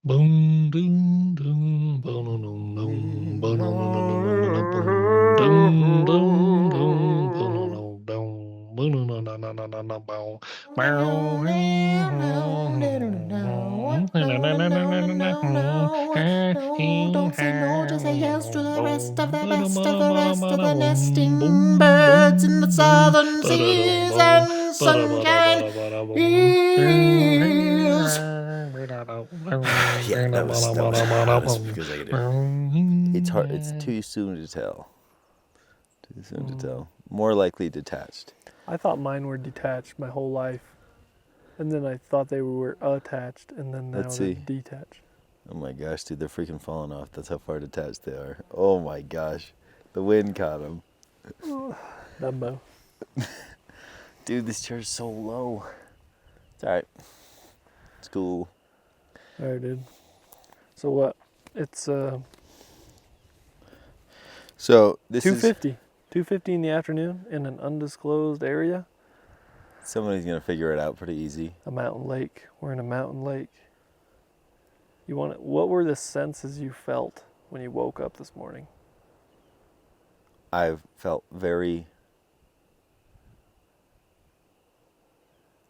Boom, doom, doom, boom, doom, doom, boom, boom, doom, doom, doom, boom, doom, boom, boom, No, don't say no, just say yes to the rest of the best of the rest of the nesting boom, birds in the boom, boom, southern ba-da-dum, seas boom, and sunshine ba-da-ba-da-ba-da-ba-da-boom. is. Yeah, that was that's because I could do. It's hard. It's too soon to tell. Too soon to tell. More likely detached. I thought mine were detached my whole life. And then I thought they were attached, and then now Let's they're see. detached. Oh my gosh, dude, they're freaking falling off. That's how far detached they are. Oh my gosh, the wind caught them. Dumbo. Dude, this chair's so low. It's alright. It's cool. Alright, dude. So what? It's So this 2:50. 2:50 in the afternoon in an undisclosed area. Somebody's gonna figure it out pretty easy. A mountain lake. We're in a mountain lake. What were the senses you felt when you woke up this morning? I've felt very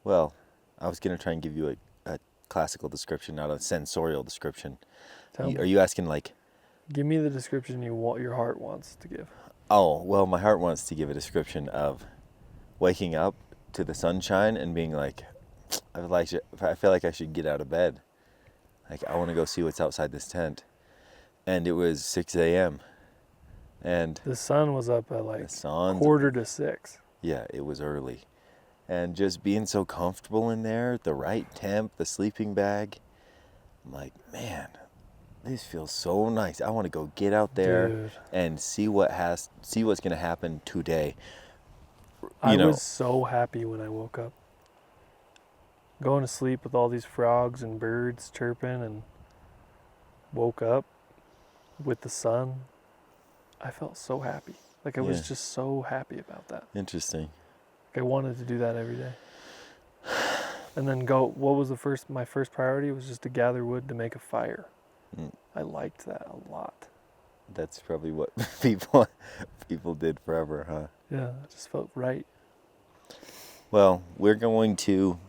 well. I was gonna try and give you a classical description, not a sensorial description. Tell me. Are you asking like? Give me the description your heart wants to give. Oh, well, my heart wants to give a description of waking up to the sunshine and being like, I feel like I should get out of bed. Like, I want to go see what's outside this tent. And it was 6 a.m. And The sun was up at like the sun's, 5:45. yeah, it was early. And just being so comfortable in there, the right temp, the sleeping bag. I'm like, man, this feels so nice. I want to go get out there Dude. and see what's going to happen today. I was so happy when I woke up. Going to sleep with all these frogs and birds chirping, and woke up with the sun. I felt so happy. Like I was just so happy about that. Interesting. Like I wanted to do that every day. And then what was my first priority was just to gather wood to make a fire. I liked that a lot. That's probably what people did forever, huh? Yeah, it just felt right. Well, we're going to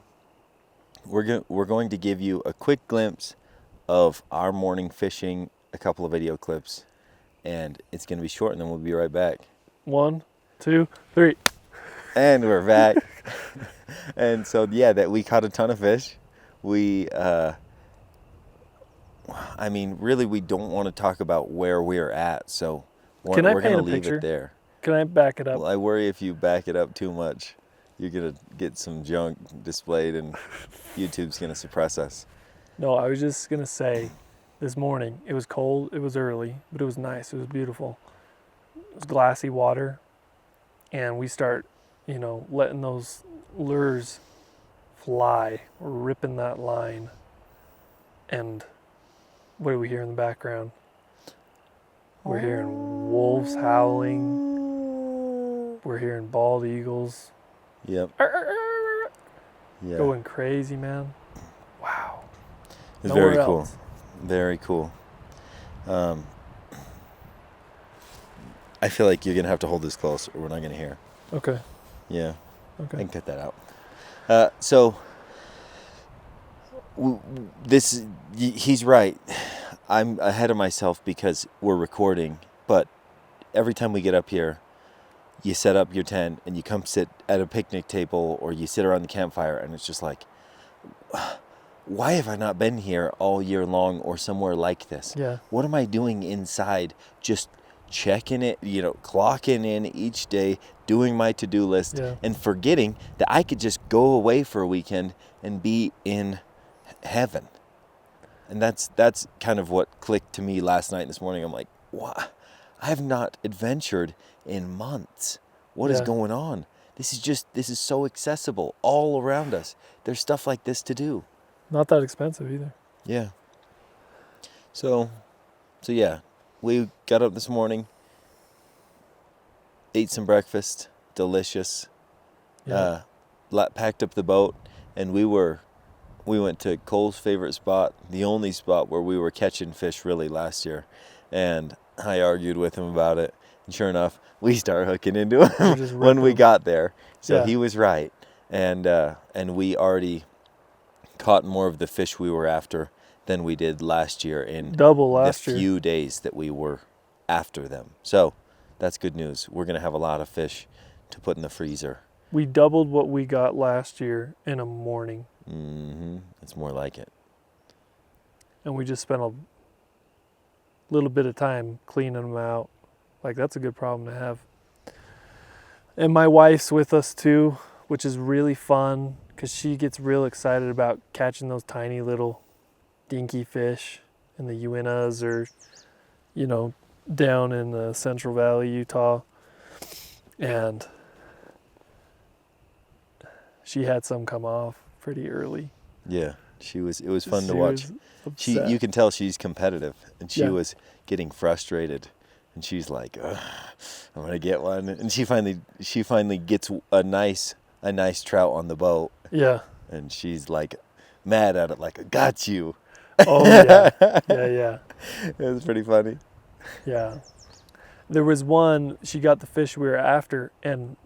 give you a quick glimpse of our morning fishing, a couple of video clips, and it's going to be short, and then we'll be right back. 1, 2, 3. And we're back. And so, yeah, that we caught a ton of fish. I mean, really, we don't want to talk about where we're at, so we're going to leave it there. Can I back it up? Well, I worry if you back it up too much, you're going to get some junk displayed and YouTube's going to suppress us. No, I was just going to say, this morning, it was cold, it was early, but it was nice, it was beautiful. It was glassy water, and we start, letting those lures fly. We're ripping that line, and what do we hear in the background? We're hearing wolves howling. We're hearing bald eagles. Yep. Yeah. Going crazy, man. Wow. It's very cool. Very cool. I feel like you're going to have to hold this close or we're not going to hear. Okay. Yeah. Okay. I can cut that out. So, he's right. I'm ahead of myself because we're recording, but every time we get up here, you set up your tent and you come sit at a picnic table or you sit around the campfire and it's just like, why have I not been here all year long or somewhere like this? Yeah. What am I doing inside? Just checking it, clocking in each day, doing my to-do list, and forgetting that I could just go away for a weekend and be in heaven. And that's kind of what clicked to me last night and this morning. I'm like, what? I have not adventured in months. What is going on? This is so accessible all around us. There's stuff like this to do. Not that expensive either. Yeah. So yeah, we got up this morning, ate some breakfast, delicious. Yeah. Packed up the boat, and we were to Cole's favorite spot, the only spot where we were catching fish really last year, and I argued with him about it. And sure enough, we started hooking into him when we got there. So he was right, and we already caught more of the fish we were after than we did last year in the few days that we were after them. So that's good news. We're gonna have a lot of fish to put in the freezer. We doubled what we got last year in a morning. Mm-hmm. It's more like it. And we just spent a little bit of time cleaning them out. Like, that's a good problem to have. And my wife's with us too, which is really fun because she gets real excited about catching those tiny little dinky fish in the Uintas or, you know, down in the Central Valley, Utah. And she had some come off pretty early. Yeah, it was fun to watch. You can tell she's competitive, and she was getting frustrated, and she's like, "I'm gonna get one," and she finally gets a nice trout on the boat. Yeah, and she's like mad at it, like, "I got you." Oh yeah, yeah. It was pretty funny. Yeah, there was one. She got the fish we were after, and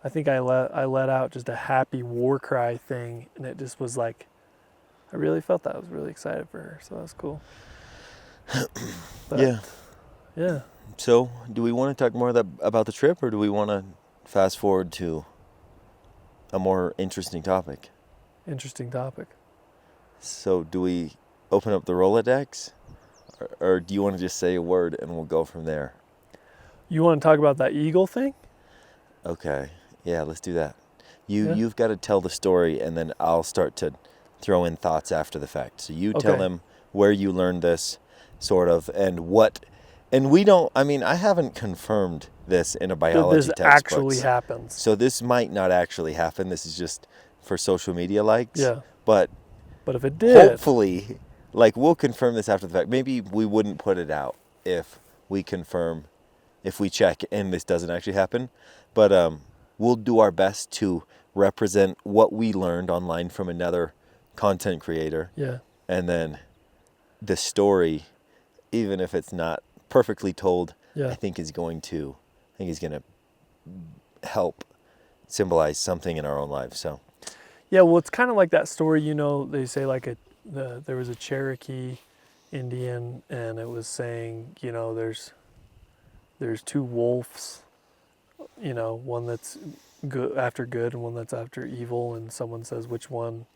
I think I let out just a happy war cry thing, and it just was like, I really felt that. I was really excited for her, so that was cool. But, yeah. So, do we want to talk more about the trip, or do we want to fast forward to a more interesting topic? Interesting topic. So, do we open up the Rolodex, or do you want to just say a word and we'll go from there? You want to talk about that eagle thing? Okay. Yeah, let's do that. You've got to tell the story, and then I'll start to throw in thoughts after the fact. So you tell them where you learned this, sort of, and what. And we don't. I mean, I haven't confirmed this in a biology textbook. This actually happens. So this might not actually happen. This is just for social media likes. Yeah. But if it did, hopefully, like, we'll confirm this after the fact. Maybe we wouldn't put it out if we check and this doesn't actually happen. But we'll do our best to represent what we learned online from another content creator. Yeah. And then the story, even if it's not perfectly told, I think is going to help symbolize something in our own lives. So. Yeah, well, it's kind of like that story, you know, they say like there was a Cherokee Indian, and it was saying, you know, there's two wolves, you know, one that's good after good and one that's after evil, and someone says which one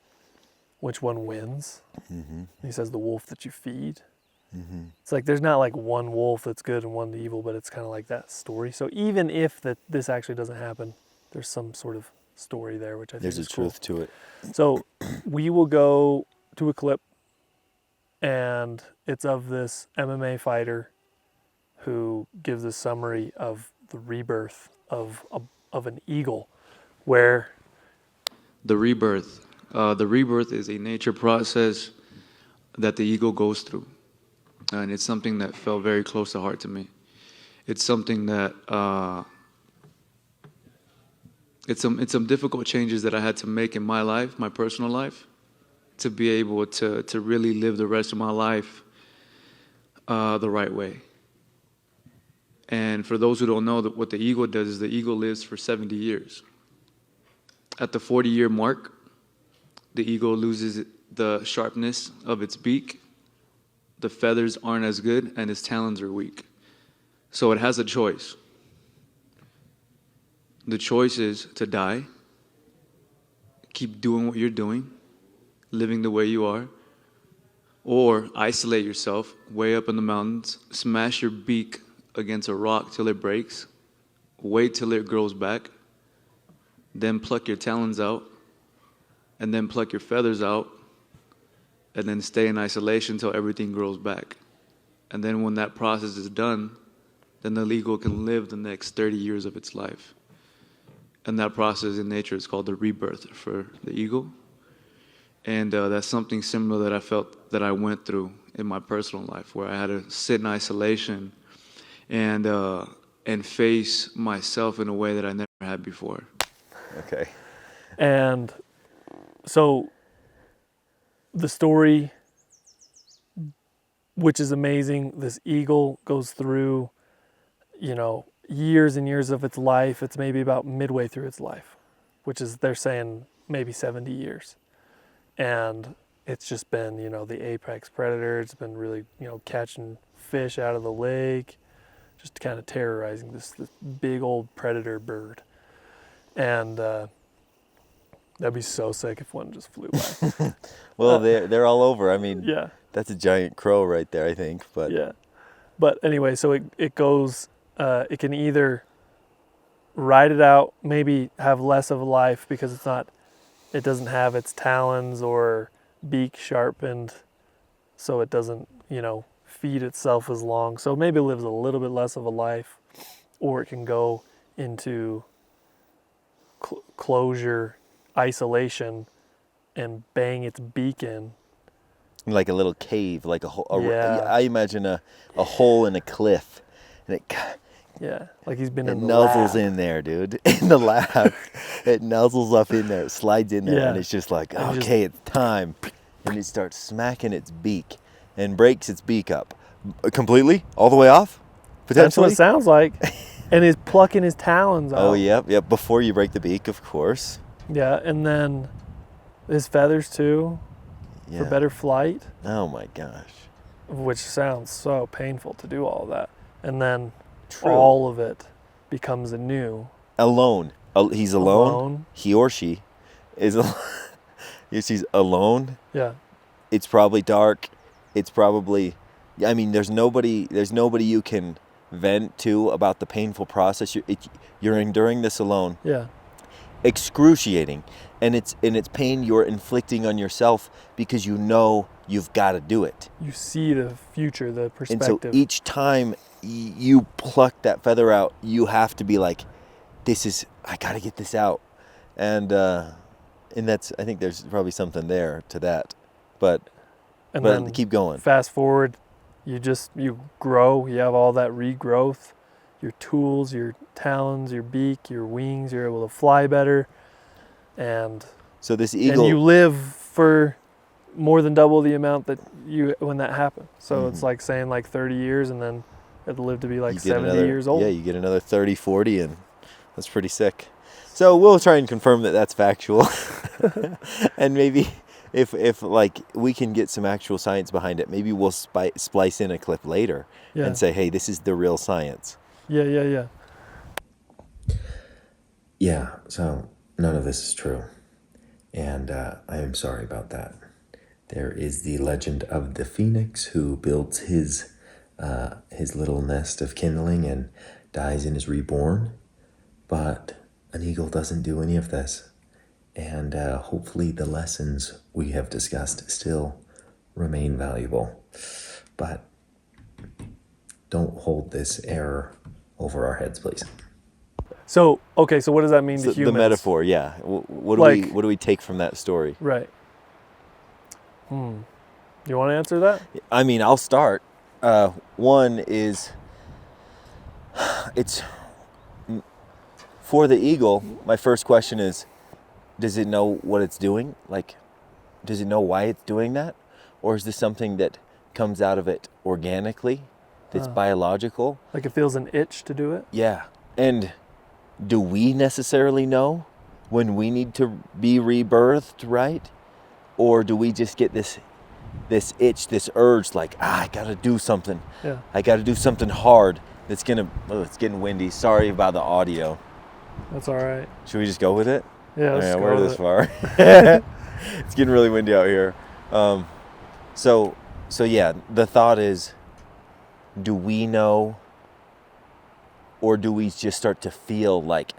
wins. Mm-hmm. He says the wolf that you feed. Mm-hmm. It's like there's not like one wolf that's good and one evil, but it's kind of like that story. So even if this actually doesn't happen, there's some sort of story there, which I think is cool. There's a truth to it. So we will go to a clip, and it's of this MMA fighter who gives a summary of the rebirth of an eagle, where the rebirth is a nature process that the eagle goes through, and it's something that felt very close to heart to me. It's something that it's some difficult changes that I had to make in my life, my personal life, to be able to really live the rest of my life the right way. And for those who don't know, what the eagle does is the eagle lives for 70 years. At the 40-year mark, the eagle loses the sharpness of its beak, the feathers aren't as good, and its talons are weak. So it has a choice. The choice is to die, keep doing what you're doing, living the way you are, or isolate yourself way up in the mountains, smash your beak against a rock till it breaks, wait till it grows back, then pluck your talons out, and then pluck your feathers out, and then stay in isolation till everything grows back. And then when that process is done, then the eagle can live the next 30 years of its life. And that process in nature is called the rebirth for the eagle. And that's something similar that I felt that I went through in my personal life, where I had to sit in isolation and face myself in a way that I never had before. Okay. And so the story, which is amazing, this eagle goes through, years and years of its life. It's maybe about midway through its life, which is, they're saying, maybe 70 years. And it's just been, the apex predator. It's been really, catching fish out of the lake, just kind of terrorizing this big old predator bird. And that'd be so sick if one just flew by. Well, they're all over. I mean, Yeah. that's a giant crow right there, I think. But Yeah. But anyway, so it goes, it can either ride it out, maybe have less of a life because it doesn't have its talons or beak sharpened, so it doesn't, feed itself as long. So maybe it lives a little bit less of a life, or it can go into closure, isolation, and bang its beak in. like a little cave, like a hole. Yeah. I imagine a hole in a cliff, and it Yeah, like he's been in the nuzzles lab. in there, dude. In the lab, it nuzzles up in there, it slides in there, Yeah. and it's just like, And just- okay, it's time. And it starts smacking its beak and breaks its beak up completely, all the way off, That's what potentially. it sounds like. And he's plucking his talons out. Oh, yep. Before you break the beak, of course. Yeah, and then his feathers too, Yeah. for better flight, Oh my gosh. which sounds so painful to do all that. And then True. all of it becomes anew. Alone. He's alone. Alone. He or she is. She's alone. Yeah, It's probably dark. It's probably. I mean, there's nobody you can vent to about the painful process. You're enduring this alone. yeah, Excruciating, and it's pain you're inflicting on yourself because you've got to do it. you see the future, the And perspective. so each time you pluck that feather out, you have to be like, I got to get this out. And that's, I think there's probably something there to that. But and but then keep going. fast forward, you grow, you have all that regrowth, your tools, your talons, your beak, your wings, you're able to fly better. And So this eagle, you live for more than double the amount that when that happened. So it's Mhm. like saying like 30 years, and then it'll live to be like you get 70 another, years old. Yeah, you get another 30, 40, and that's pretty sick. So we'll try and confirm that that's factual. And maybe if like we can get some actual science behind it, maybe we'll splice in a clip later Yeah. and say, hey, this is the real science. Yeah. Yeah, so none of this is true. And I am sorry about that. There is the legend of the phoenix who builds his little nest of kindling and dies and is reborn. But an eagle doesn't do any of this. And hopefully the lessons we have discussed still remain valuable. But don't hold this error over our heads, please. So, okay, so what does that mean to So humans? the metaphor, yeah. What do we take from that story? Right. You want to answer that? I mean, I'll start. One is, it's for the eagle. My first question is, does it know what it's doing? Like, does it know why it's doing that? Or is this something that comes out of it organically, that's biological? Like it feels an itch to do it? Yeah. And do we necessarily know when we need to be rebirthed, right? Or do we just get this itch, this urge, like, I gotta do something. Yeah. I gotta do something hard that's gonna, it's getting windy. Sorry about the audio. That's all right. Should we just go with it? Yeah, let's Yeah, go we're with this it. far. It's getting really windy out here. So yeah, the thought is, do we know, or do we just start to feel like,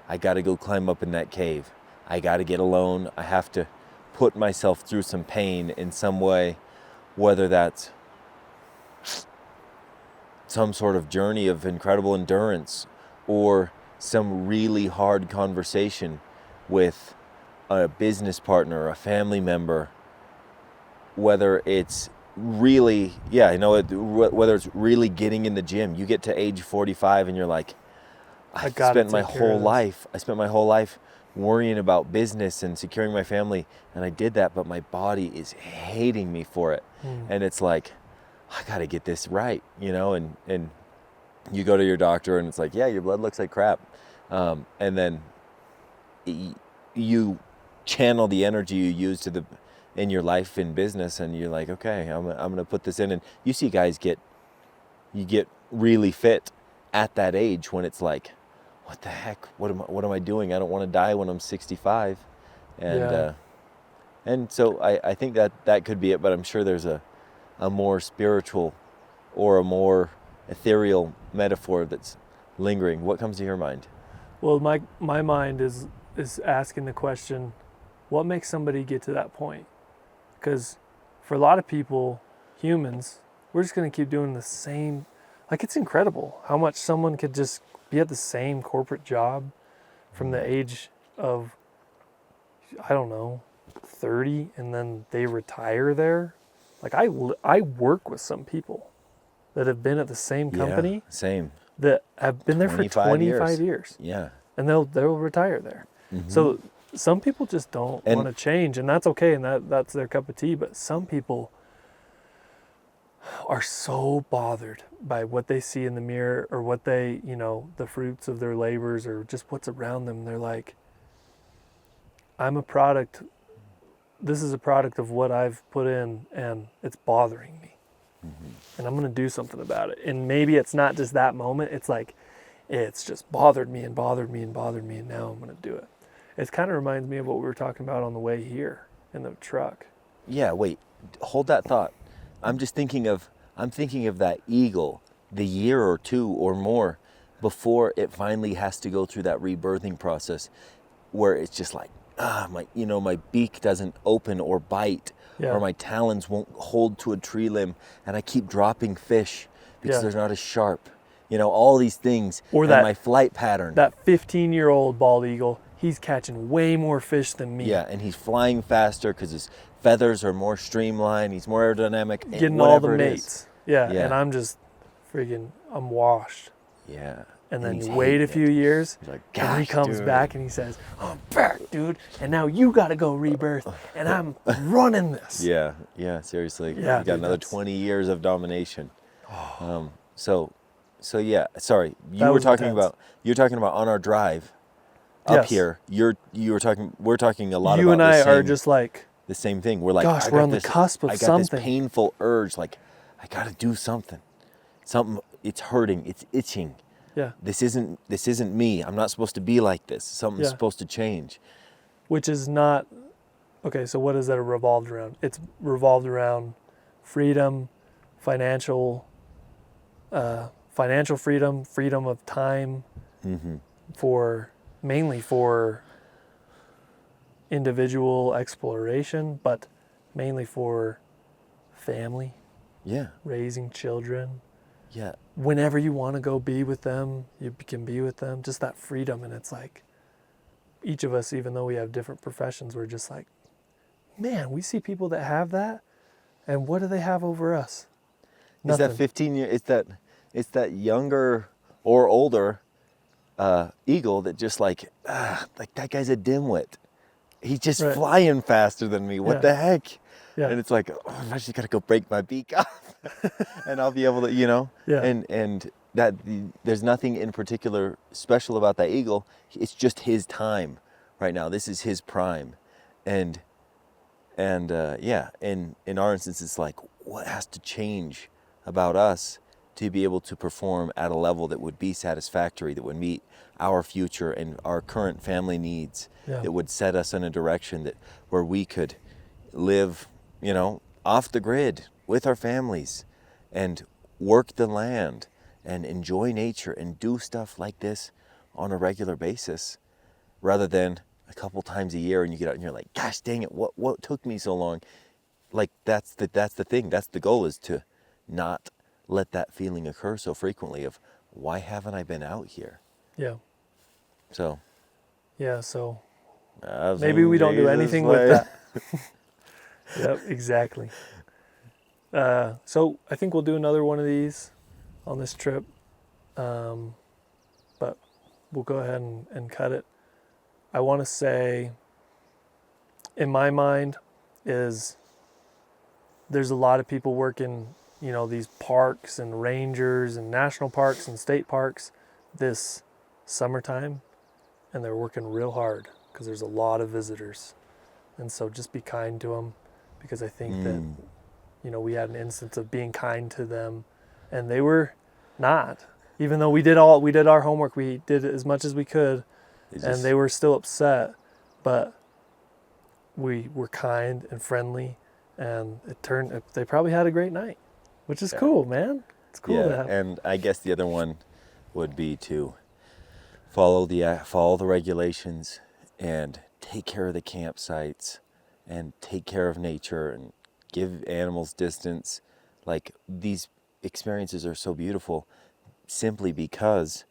I got to go climb up in that cave. I got to get alone. I have to put myself through some pain in some way, whether that's some sort of journey of incredible endurance or some really hard conversation with a business partner, a family member, whether it's really, whether it's really getting in the gym. You get to age 45 and you're like, I gotta spent my take care of whole this. life. I spent my whole life worrying about business and securing my family, and I did that, but my body is hating me for it. And it's like, I got to get this right, you know, and you go to your doctor and it's like, yeah, your blood looks like crap. And then you channel the energy you use in your life in business, and you're like, okay, I'm going to put this in. And you see guys get really fit at that age when it's like, what the heck? What am I doing? I don't want to die when I'm 65. And so I think that could be it, but I'm sure there's a more spiritual or a more ethereal metaphor that's lingering. What comes to your mind? Well, my mind is asking the question, what makes somebody get to that point? Because for a lot of people, humans, we're just going to keep doing the same. Like, it's incredible how much someone could just be at the same corporate job from the age of, I don't know, 30, and then they retire there. Like, I work with some people that have been at the same company. Yeah, same. That have been there for 25 years. Yeah. And they'll retire there. So some people just don't want to change, and that's okay, and that's their cup of tea. But some people are so bothered by what they see in the mirror, or what they, you know, the fruits of their labors, or just what's around them. They're like, I'm a product. This is a product of what I've put in, and it's bothering me. And I'm going to do something about it. And maybe it's not just that moment. It's like, it's just bothered me and bothered me and bothered me, and now I'm going to do it. It kind of reminds me of what we were talking about on the way here in the truck. Yeah, wait, hold that thought. I'm thinking of that eagle, the year or two or more before it finally has to go through that rebirthing process, where it's just like, my beak doesn't open or bite, or my talons won't hold to a tree limb, and I keep dropping fish because they're not as sharp. You know, all these things. Or and my flight pattern. That 15-year-old bald eagle, he's catching way more fish than me. Yeah, and he's flying faster because his feathers are more streamlined. He's more aerodynamic. Getting all the mates. Yeah, and I'm just I'm washed. Yeah. And then you wait a few years, and he comes back and he says, I'm back, dude, and now you got to go rebirth, and I'm running this. Yeah, seriously. Yeah, you got another 20 years of domination. So yeah, sorry. You're talking about on our drive up here. We're talking a lot about you and I are just like the same thing. We're like, gosh, we're on the cusp of something. I got this painful urge, like I got to do something. It's hurting, it's itching. Yeah. This isn't me. I'm not supposed to be like this. Something's supposed to change. Which is not okay, so what is that revolved around? It's revolved around freedom, financial freedom, freedom of time, mainly for individual exploration, but mainly for family. Yeah. Raising children. Yeah. Whenever you want to go be with them, you can be with them. Just that freedom. And it's like, each of us, even though we have different professions, we're just like, man, we see people that have that, and what do they have over us? Nothing. It's that 15-year, it's that younger or older eagle that just like that guy's a dimwit. He's just flying faster than me. What the heck? Yeah. And it's like, I just got to go break my beak off and I'll be able to, and that there's nothing in particular special about that eagle. It's just his time right now. This is his prime. And in our instance, it's like, what has to change about us to be able to perform at a level that would be satisfactory, that would meet our future and our current family needs, that would set us in a direction where we could live, off the grid with our families and work the land and enjoy nature and do stuff like this on a regular basis, rather than a couple times a year and you get out and you're like, gosh dang it, what took me so long? Like that's the thing. That's the goal, is to not let that feeling occur so frequently of, why haven't I been out here? Yeah. So. Yeah, so maybe we don't do anything with that. Yep, exactly. So I think we'll do another one of these on this trip, but we'll go ahead and cut it. I want to say, in my mind, is there's a lot of people working, these parks and rangers and national parks and state parks this summertime, and they're working real hard because there's a lot of visitors. And so just be kind to them, because I think that, we had an instance of being kind to them, and they were not. Even though we did our homework, we did as much as we could, and they were still upset, but we were kind and friendly, and they probably had a great night, which is cool, man. It's cool to have. And I guess the other one would be to follow the regulations and take care of the campsites and take care of nature and give animals distance. Like, these experiences are so beautiful simply because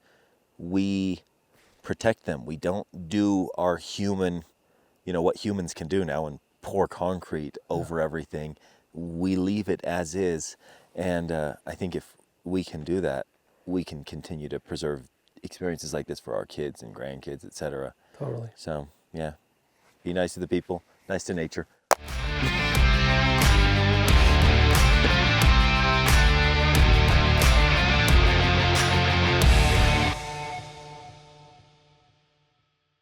we protect them. We don't do our human, what humans can do now, and pour concrete over everything. We leave it as is. And I think if we can do that, we can continue to preserve experiences like this for our kids and grandkids, etc. Totally. So, yeah, be nice to the people, nice to nature.